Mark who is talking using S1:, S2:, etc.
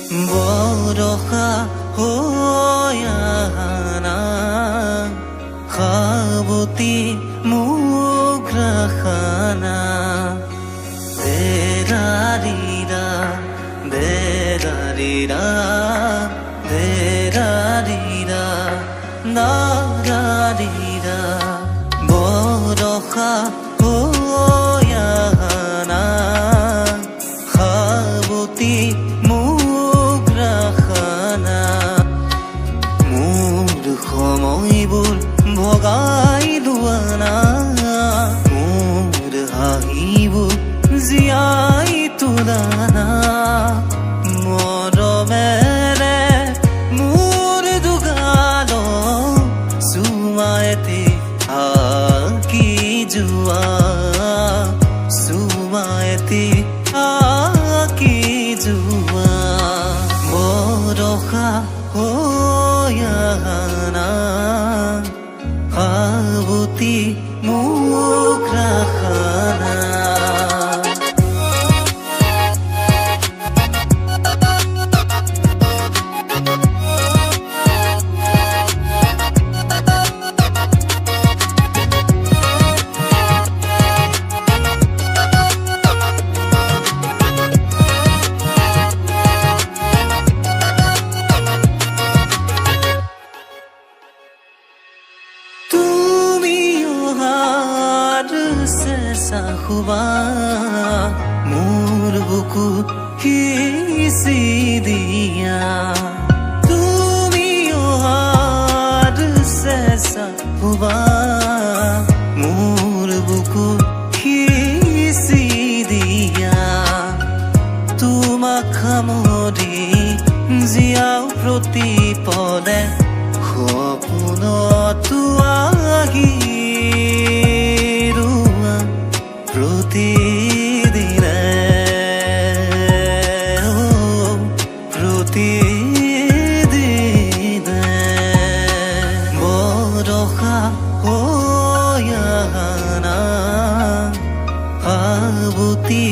S1: বৰষা হয়ানা খাবতি মুগ্ৰাখানা দেৰাৰিৰা দেৰাৰিৰা দেৰাৰিৰা নাৰাৰিৰা বৰষা হয়ানা খাবতি মুগ্ৰাখানা মোৰ সময়বোৰ ভগাই লোৱানা মোৰ হাঁহিবোৰ জীয়াই তোলানা মৰমেৰে মোৰ দুগাল চুমাইতে আঁকি যোৱা চুমাইতে আঁকি যোৱা বৰষা হয়ানা খাবতি মুগ্ৰাখানা চাহুবা মোৰ বুকু সিঁচি দিয়া তুমি অহাৰ চেষ্টা হুবা মোৰ বুকু সিঁচি দিয়া তোমাক সামৰি জীয়াও প্ৰতিপলে সপোনতো আহি প্ৰতিদিনে প্ৰতিদিনে বৰষা হয়ানা খাবতি